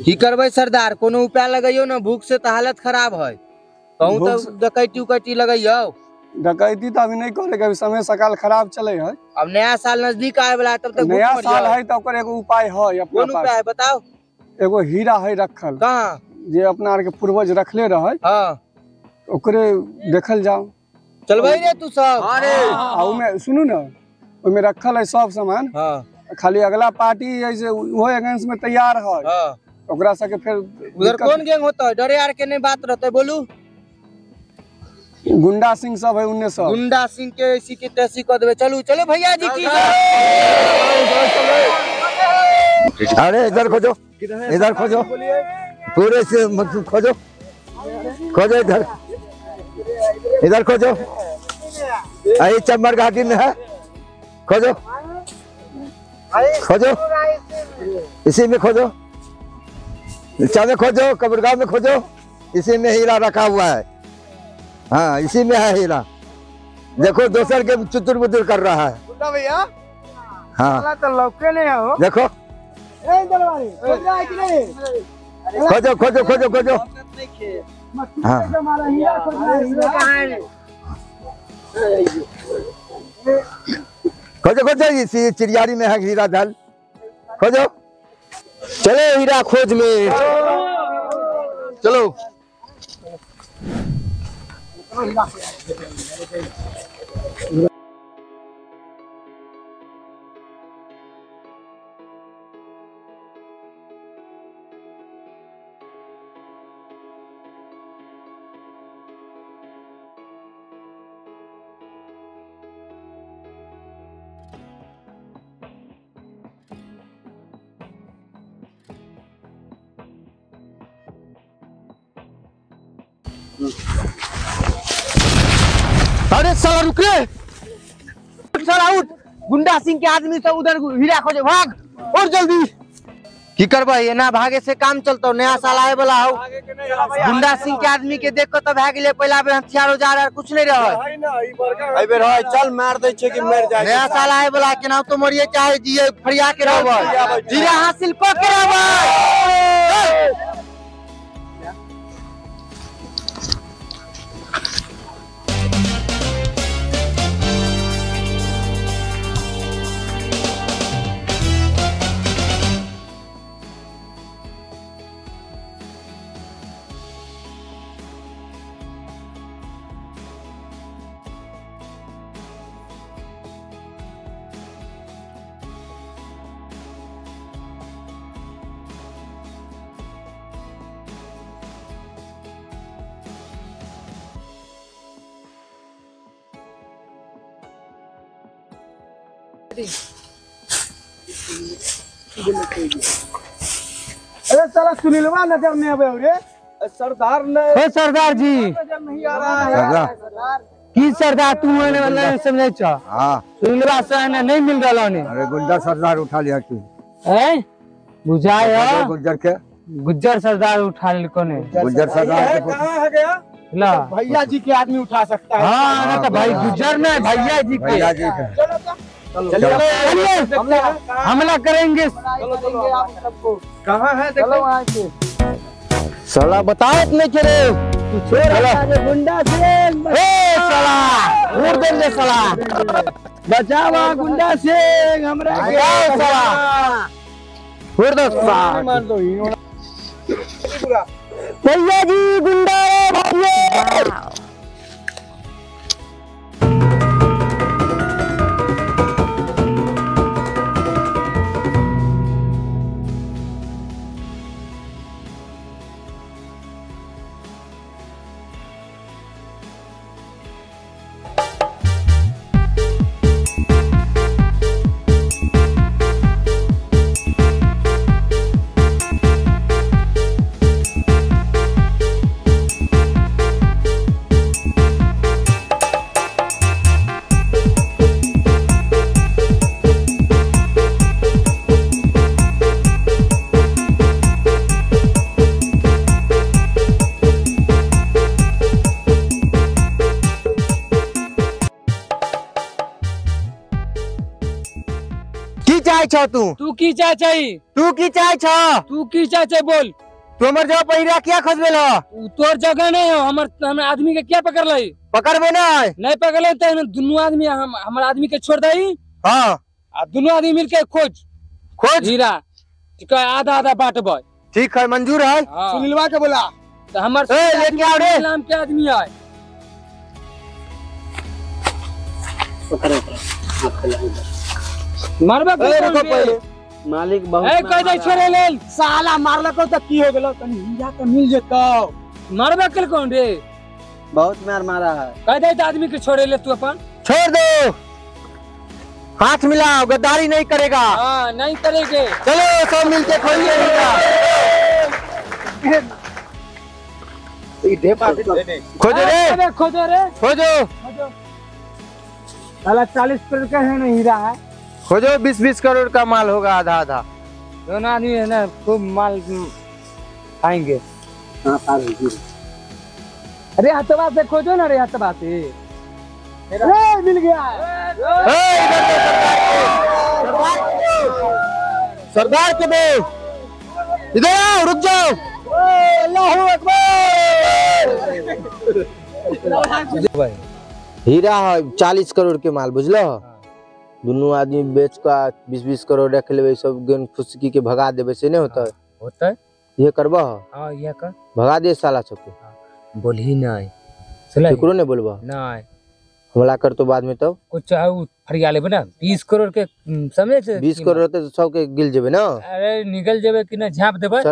की करबे सरदार, कोनो उपाय लगाइयो ना, भूख से तो हालत खराब है। कहूँ तो डकैती उकैती लगाइयो। डकैती तो अभी नहीं करे, अभी समय सकाल खराब चले है। अब नया साल नजदीक आए वाला, तब तक नया साल है तो ओकर एगो उपाय है अपना कौन उपाय है बताओ। एगो हीरा है रखल, कहाँ जे अपना आर के पूर्वज रखले रहे, हाँ ओकरे देखल जाओ। चल भाई रे तू सब। अरे सुनू ना, ओमे रखल है सब सामान। हाँ खाली अगला पार्टी जैसे वो अगेंस्ट में तैयार है, हाँ। ओकरा सके फिर उधर कौन गैंग होता है, डरे यार के नहीं बात रहते, बोलू। गुंडा सिंह सब है, उन्ने सब गुंडा सिंह के ऐसी की तैसी कर देवे। चलो चलो भैया जी की। अरे इधर खोजो, इधर खोजो, पूरे से खोजो, खोजो इधर, इधर खोजो। अरे चम्बर घाटी में है, खोजो खोजो, इसी में खोजो, में खोजो, कब्रगाह में खोजो, इसी में हीरा रखा हुआ है। हाँ इसी में है हीरा। देखो दोसर के चुतुर बुतुर कर रहा है भैया। हाँ तो लौके नहीं हो, देखो, खोजो खोजो खोजो खोजो। हाँ खोजो खोजो, इसी चिड़ियारी में है हीरा दल, खोजो। चले हीरा खोज में, चलो। अरे साला रुक रे, साला उठ। गुंडा सिंह के आदमी सब उधर हीरा खोजे, भाग और जल्दी। की करबा, ये ना भागे से काम चलता। नया साल आए वाला हो, गुंडा सिंह के आदमी के देख तो भाग ले। पहला बेर हथियार उजार कुछ नहीं रहे, बेर है चल मार दे छे कि मर जाए। नया साल आए वाला के नाम तो मरिए चाहे जिए, फरिया के रहबे, हीरा हासिल क के रहबे। अरे साला सुनीलवा नजर नहीं आवे रे, सरदार ने। हे सरदार जी, नजर नहीं आ रहा है। की सरदार तू होने वाला नहीं समझे छ। हाँ सुनीलवा से नहीं मिल रहा ने। अरे गुंडा सरदार उठा लिया तू, हैं बुझाया गुज्जर के, गुज्जर सरदार उठा ले कोने। गुज्जर सरदार कहाँ है गया? ला भैया जी के आदमी उठा सकता है। हाँ ना तो भाई गुज्जर में भैया जी के, भैया जी के। चलिए हमला करेंगे। आप सबको कहाँ है देखो। साला बताओ इतने चले गुंडा सिंह, साला उड़ देंगे साला, बचावा गुंडा सिंह हमरा के साला, उड़ दो साला, मार दो भैया जी गुंडा भैया। चाहे छो तू की चाहे चाहिए तू की चाहे छो तू की चाहे चाहिए बोल। तू हमर जगह पर हीरा क्या खोजबे लो तोर जगह नहीं हो हमर आदमी के क्या पकड़ ली पकड़बे नहीं पकड़ ले तो दोनों आदमी हमारे आदमी के छोड़ दई। हाँ दोनों आदमी मिलके खोज हीरा आधा आधा बांटबे। ठीक है मंजूर है। सुनीलवा के बोला तो हमार लेके आओ रे नाम के आदमी है मारबा पहले मालिक बहुत कह दे छोड़े ले साला मारलको तो की हो गेलो तनी हीरा तो मिल जेतो। मारबा कल कौन रे बहुत मार मारा है। कह दे तो आदमी के छोड़े ले तू अपन छोड़ दो हाथ मिलाओ गद्दारी नहीं करेगा। हाँ नहीं करेंगे चलो सब मिलके खोलिए खोजो रे खोजो रे खोजो साला 40 करोड़ का है ना हीरा है। खोजो 20-20 करोड़ का माल होगा आधा आधा। दोनों आदमी है ना खूब माल खाएंगे। अरे हथवा से खोजो ना रे हथवा से मिल गया। सरदार को दो इधर आओ रुक जाओ। अल्लाहू अकबर। हीरा है 40 करोड़ के माल बुझलो। दोनों आदमी बेच का 20-20 करोड़ रख लेबे सब गन फुसकी के भगा देबे से नहीं होता है ये करबा। हां ये कर भगा दे साला सबके बोलही नहीं केकरो नहीं बोलबा नहीं हमला कर तो बाद में तो कुछ फरिया लेबे ना 20 करोड़ के समझे 20 करोड़ तो सबके गिल जेबे ना। अरे निकल जेबे कि ना झाप देबे।